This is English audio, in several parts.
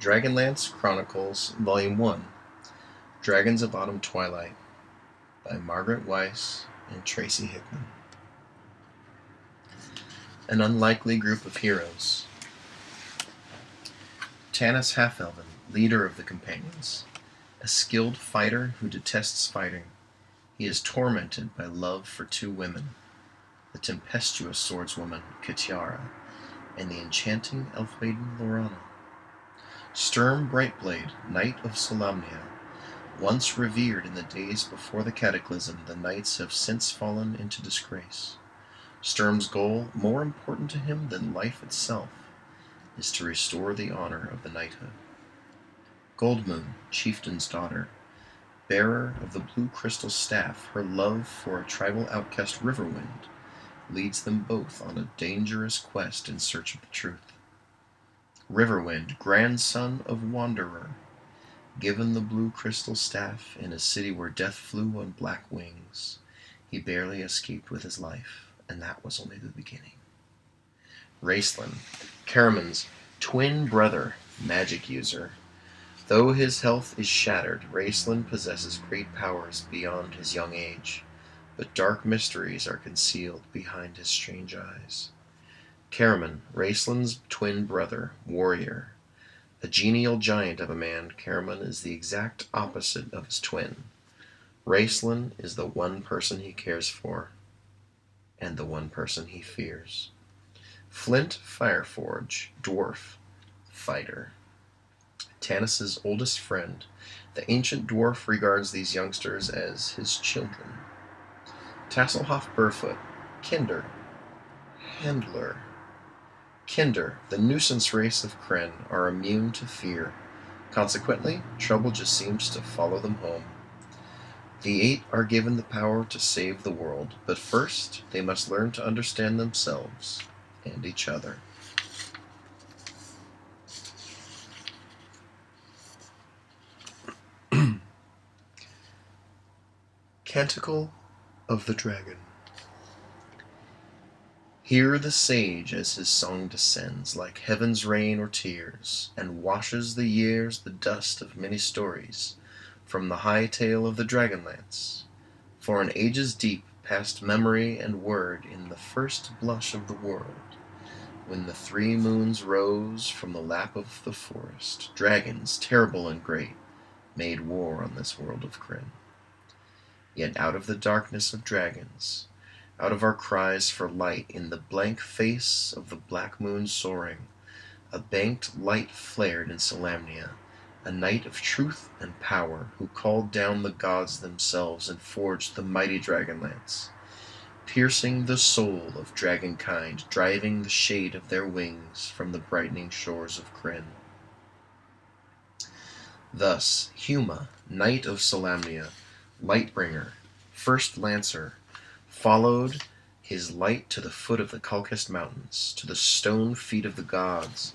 Dragonlance Chronicles, Volume 1, Dragons of Autumn Twilight, by Margaret Weiss and Tracy Hickman. An unlikely group of heroes. Tanis Half-Elven, leader of the Companions, a skilled fighter who detests fighting. He is tormented by love for two women, the tempestuous swordswoman Kitiara and the enchanting elf maiden Lorana. Sturm Brightblade, Knight of Solamnia, once revered in the days before the Cataclysm, the knights have since fallen into disgrace. Sturm's goal, more important to him than life itself, is to restore the honor of the knighthood. Goldmoon, Chieftain's daughter, bearer of the blue crystal staff, her love for a tribal outcast Riverwind leads them both on a dangerous quest in search of the truth. Riverwind, grandson of Wanderer, given the blue crystal staff in a city where death flew on black wings, he barely escaped with his life, and that was only the beginning. Raistlin, Caramon's twin brother, magic user. Though his health is shattered, Raistlin possesses great powers beyond his young age, but dark mysteries are concealed behind his strange eyes. Caramon, Raistlin's twin brother, warrior. A genial giant of a man, Caramon is the exact opposite of his twin. Raistlin is the one person he cares for, and the one person he fears. Flint Fireforge, dwarf, fighter. Tanis's oldest friend, the ancient dwarf regards these youngsters as his children. Tasselhoff Burfoot, Kinder, handler. Kinder, the nuisance race of Kryn, are immune to fear. Consequently, trouble just seems to follow them home. The Eight are given the power to save the world, but first they must learn to understand themselves and each other. Canticle of the Dragon. Hear the sage as his song descends, like heaven's rain or tears, and washes the years the dust of many stories from the high tale of the Dragonlance. For in ages deep past memory and word, in the first blush of the world, when the 3 moons rose from the lap of the forest, dragons, terrible and great, made war on this world of Kryn. Yet out of the darkness of dragons, out of our cries for light, in the blank face of the black moon soaring, a banked light flared in Solamnia, a knight of truth and power, who called down the gods themselves and forged the mighty Dragonlance, piercing the soul of dragonkind, driving the shade of their wings from the brightening shores of Kryn. Thus Huma, knight of Solamnia, Lightbringer, first lancer, followed his light to the foot of the Kalkist Mountains, to the stone feet of the gods,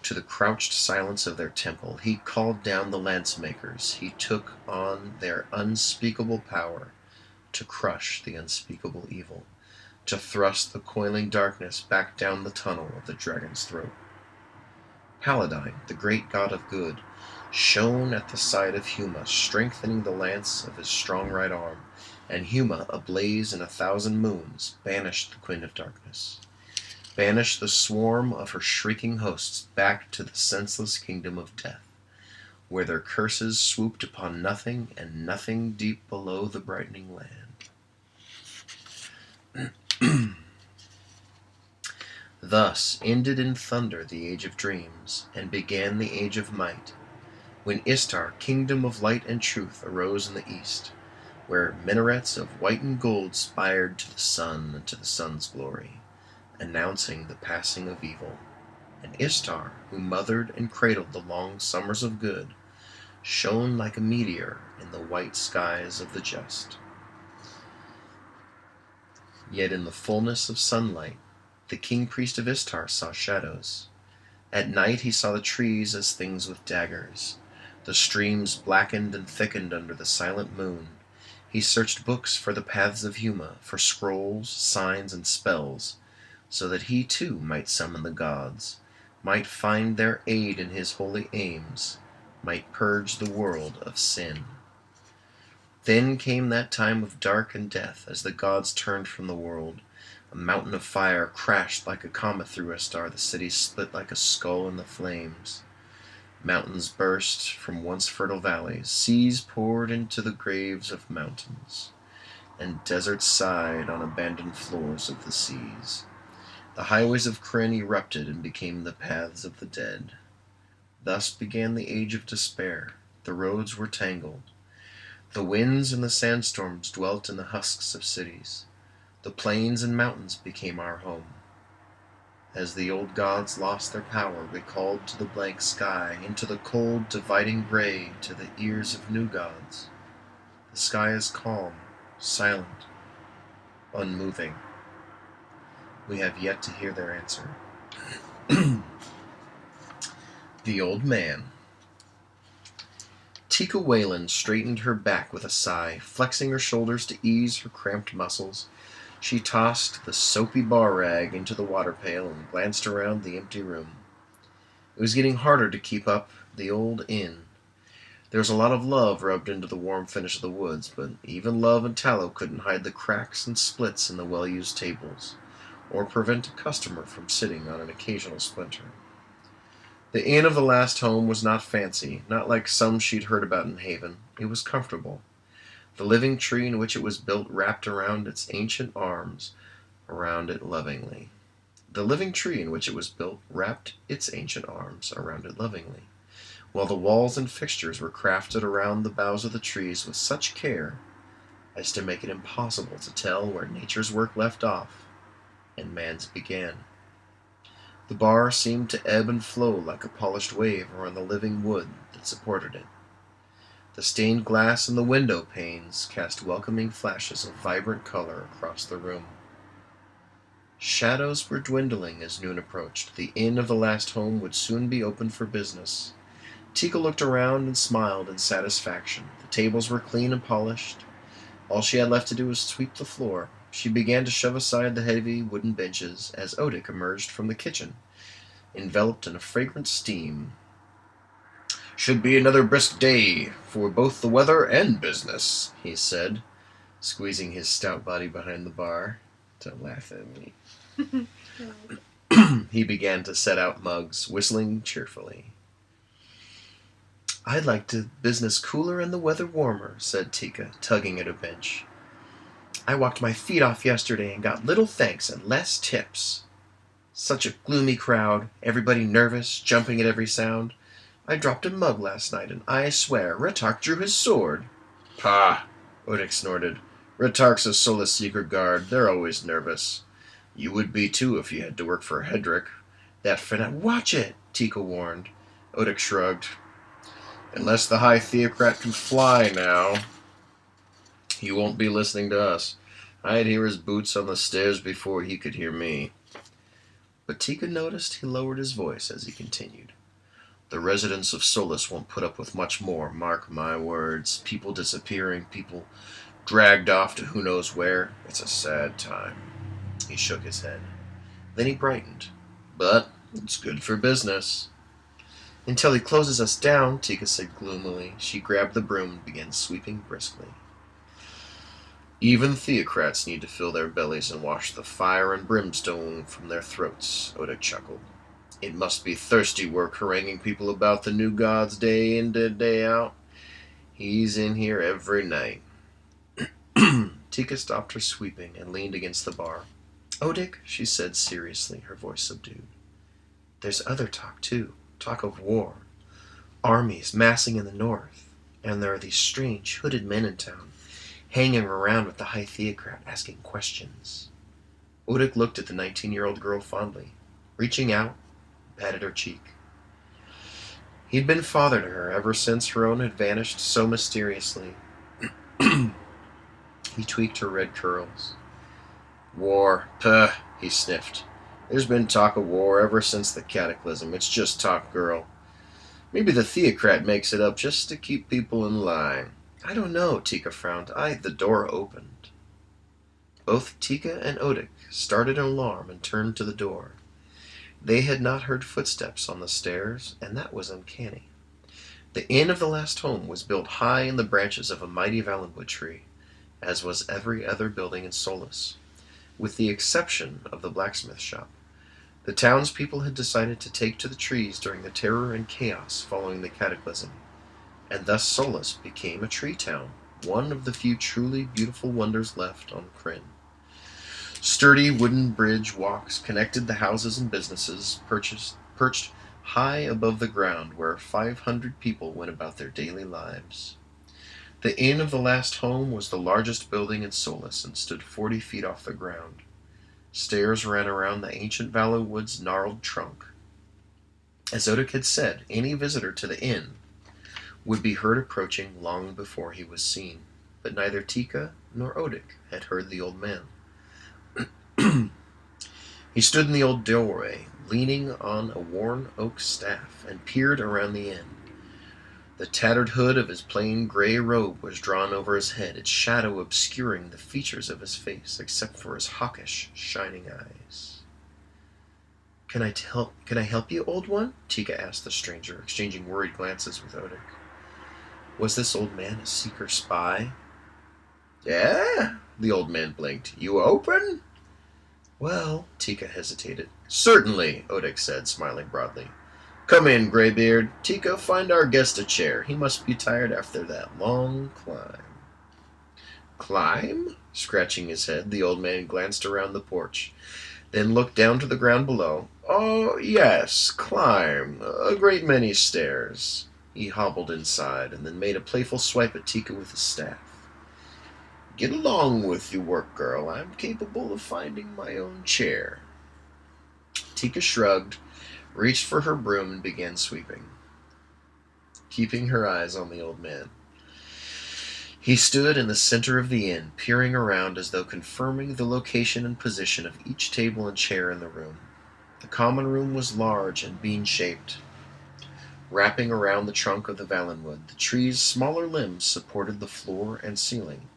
to the crouched silence of their temple. He called down the lance-makers. He took on their unspeakable power to crush the unspeakable evil, to thrust the coiling darkness back down the tunnel of the dragon's throat. Paladine, the great god of good, shone at the side of Huma, strengthening the lance of his strong right arm, and Huma, ablaze in 1,000 moons, banished the Queen of Darkness, banished the swarm of her shrieking hosts back to the senseless kingdom of death, where their curses swooped upon nothing and nothing deep below the brightening land. Thus ended in thunder the Age of Dreams, and began the Age of Might, when Istar, kingdom of light and truth, arose in the east, where minarets of white and gold spired to the sun and to the sun's glory, announcing the passing of evil. And Istar, who mothered and cradled the long summers of good, shone like a meteor in the white skies of the just. Yet in the fullness of sunlight, the king-priest of Istar saw shadows. At night he saw the trees as things with daggers. The streams blackened and thickened under the silent moon. He searched books for the paths of Huma, for scrolls, signs, and spells, so that he too might summon the gods, might find their aid in his holy aims, might purge the world of sin. Then came that time of dark and death, as the gods turned from the world. A mountain of fire crashed like a comet through a star. The city split like a skull in the flames. Mountains burst from once fertile valleys. Seas poured into the graves of mountains. And deserts sighed on abandoned floors of the seas. The highways of Kryn erupted and became the paths of the dead. Thus began the age of despair. The roads were tangled. The winds and the sandstorms dwelt in the husks of cities. The plains and mountains became our home. As the old gods lost their power, we called to the blank sky, into the cold, dividing gray, to the ears of new gods. The sky is calm, silent, unmoving. We have yet to hear their answer. The Old Man. Tika Whalen straightened her back with a sigh, flexing her shoulders to ease her cramped muscles. She tossed the soapy bar rag into the water pail and glanced around the empty room. It was getting harder to keep up the old inn. There was a lot of love rubbed into the warm finish of the woods, but even love and tallow couldn't hide the cracks and splits in the well-used tables, or prevent a customer from sitting on an occasional splinter. The inn of the last home was not fancy, not like some she'd heard about in Haven. It was comfortable. The living tree in which it was built wrapped around its ancient arms around it lovingly. The living tree in which it was built wrapped its ancient arms around it lovingly, while the walls and fixtures were crafted around the boughs of the trees with such care as to make it impossible to tell where nature's work left off and man's began. The bar seemed to ebb and flow like a polished wave around the living wood that supported it. The stained glass in the window panes cast welcoming flashes of vibrant color across the room. Shadows were dwindling as noon approached. The inn of the last home would soon be open for business. Tika looked around and smiled in satisfaction. The tables were clean and polished. All she had left to do was sweep the floor. She began to shove aside the heavy wooden benches as Odick emerged from the kitchen, enveloped in a fragrant steam. "Should be another brisk day for both the weather and business," he said, squeezing his stout body behind the bar. Don't laugh at me. He began to set out mugs, whistling cheerfully. "I'd like the business cooler and the weather warmer," said Tika, tugging at a bench. "I walked my feet off yesterday and got little thanks and less tips. Such a gloomy crowd, everybody nervous, jumping at every sound. I dropped a mug last night, and I swear Retark drew his sword." "Pah!" Odick snorted. "Retark's a Solis Secret Guard. They're always nervous. You would be too if you had to work for Hedrick. That Watch it!" Tika warned. Odick shrugged. "Unless the High Theocrat can fly now, he won't be listening to us. I'd hear his boots on the stairs before he could hear me." But Tika noticed he lowered his voice as he continued. "The residents of Solis won't put up with much more, mark my words. People disappearing, people dragged off to who knows where. It's a sad time." He shook his head. Then he brightened. "But it's good for business." "Until he closes us down," Tika said gloomily. She grabbed the broom and began sweeping briskly. "Even theocrats need to fill their bellies and wash the fire and brimstone from their throats," Odick chuckled. "It must be thirsty work haranguing people about the new gods day in and day out. He's in here every night." Tika stopped her sweeping and leaned against the bar. "Odick," she said seriously, her voice subdued. "There's other talk, too. Talk of war. Armies massing in the north. And there are these strange, hooded men in town, hanging around with the High Theocrat, asking questions." Odick looked at the 19-year-old girl fondly, reaching out, patted her cheek. He'd been father to her ever since her own had vanished so mysteriously. He tweaked her red curls. "War, puh," he sniffed. "There's been talk of war ever since the Cataclysm. It's just talk, girl. Maybe the Theocrat makes it up just to keep people in line." "I don't know," Tika frowned. The door opened. Both Tika and Odick started in alarm and turned to the door. They had not heard footsteps on the stairs, and that was uncanny. The inn of the last home was built high in the branches of a mighty valenwood tree, as was every other building in Solus, with the exception of the blacksmith shop. The townspeople had decided to take to the trees during the terror and chaos following the cataclysm, and thus Solus became a tree town, one of the few truly beautiful wonders left on Krynn. Sturdy wooden bridge walks connected the houses and businesses perched high above the ground where 500 people went about their daily lives. The inn of the last home was the largest building in Solus and stood 40 feet off the ground. Stairs ran around the ancient Valenwood's gnarled trunk. As Odek had said, any visitor to the inn would be heard approaching long before he was seen, but neither Tika nor Odek had heard the old man. He stood in the old doorway, leaning on a worn oak staff, and peered around the inn. The tattered hood of his plain gray robe was drawn over his head, its shadow obscuring the features of his face, except for his hawkish, shining eyes. Can I help you, old one?" Tika asked the stranger, exchanging worried glances with Odek. Was this old man a secret spy? "Yeah?" The old man blinked. "You open?" "Well," Tika hesitated. "Certainly," Odek said, smiling broadly. "Come in, Greybeard. Tika, find our guest a chair. He must be tired after that long climb." "Climb?" Scratching his head, the old man glanced around the porch, then looked down to the ground below. "Oh, yes, climb. A great many stairs." He hobbled inside, and then made a playful swipe at Tika with his staff. "Get along with your work, girl. I'm capable of finding my own chair." Tika shrugged, reached for her broom, and began sweeping, keeping her eyes on the old man. He stood in the center of the inn, peering around as though confirming the location and position of each table and chair in the room. The common room was large and bean-shaped. Wrapping around the trunk of the valenwood, the tree's smaller limbs supported the floor and ceiling.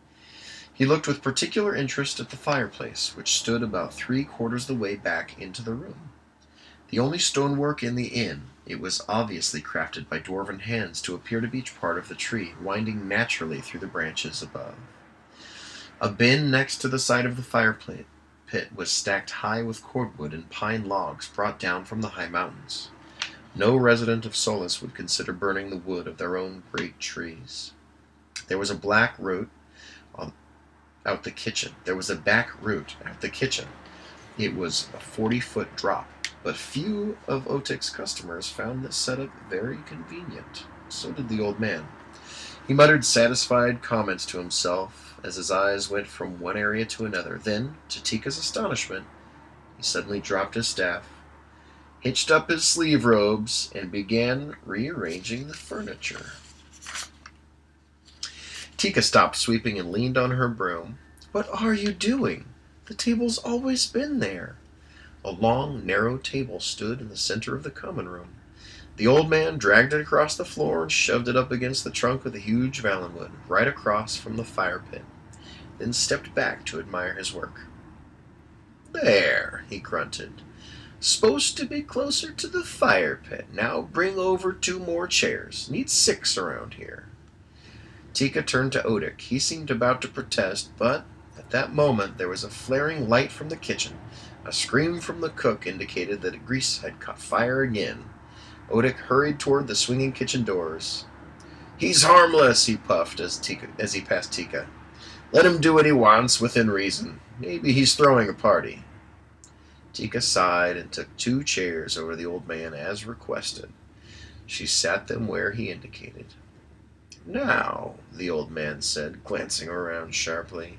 He looked with particular interest at the fireplace, which stood about 3/4 the way back into the room. The only stonework in the inn, it was obviously crafted by dwarven hands to appear to be part of the tree, winding naturally through the branches above. A bin next to the side of the fire pit was stacked high with cordwood and pine logs brought down from the high mountains. No resident of Solus would consider burning the wood of their own great trees. There was a back route out the kitchen. It was a 40-foot drop, but few of Otek's customers found this setup very convenient. So did the old man. He muttered satisfied comments to himself as his eyes went from one area to another. Then, to Tika's astonishment, he suddenly dropped his staff, hitched up his sleeve robes, and began rearranging the furniture. Tika stopped sweeping and leaned on her broom. "What are you doing? The table's always been there." A long, narrow table stood in the center of the common room. The old man dragged it across the floor and shoved it up against the trunk of the huge valenwood, right across from the fire pit, then stepped back to admire his work. "There," he grunted. "Supposed to be closer to the fire pit. Now bring over 2 more chairs. Need 6 around here." Tika turned to Odek. He seemed about to protest, but at that moment there was a flaring light from the kitchen. A scream from the cook indicated that grease had caught fire again. Odek hurried toward the swinging kitchen doors. "He's harmless," he puffed as he passed Tika. "Let him do what he wants within reason. Maybe he's throwing a party." Tika sighed and took 2 chairs over the old man as requested. She sat them where he indicated. "Now," the old man said, glancing around sharply,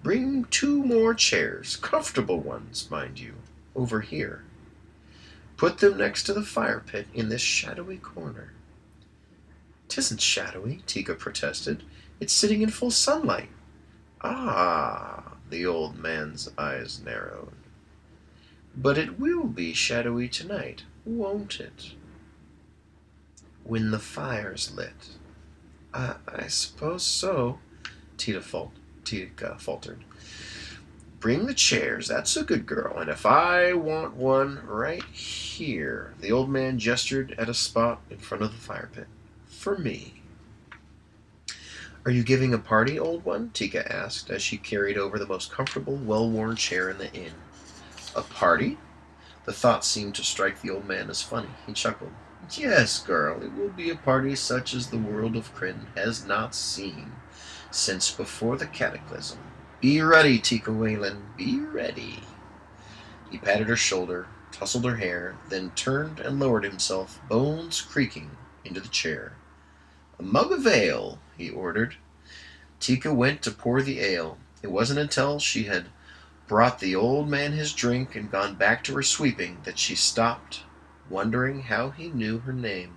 "bring 2 more chairs, comfortable ones, mind you, over here. Put them next to the fire pit in this shadowy corner." "'Tisn't shadowy," Tika protested. "It's sitting in full sunlight." "Ah," the old man's eyes narrowed. "But it will be shadowy tonight, won't it? When the fire's lit." I suppose so," Tika faltered. Bring the chairs, that's a good girl, and if I want one right here. The old man gestured at a spot in front of the fire pit. For me. Are you giving a party, old one? Tika asked, as she carried over the most comfortable, well-worn chair in the inn. A party? The thought seemed to strike the old man as funny. He chuckled. Yes, girl, it will be a party such as the world of Kryn has not seen since before the cataclysm. Be ready, Tika Whalen, be ready. He patted her shoulder, tousled her hair, then turned and lowered himself, bones creaking, into the chair. A mug of ale, he ordered. Tika went to pour the ale. It wasn't until she had brought the old man his drink and gone back to her sweeping that she stopped, wondering how he knew her name.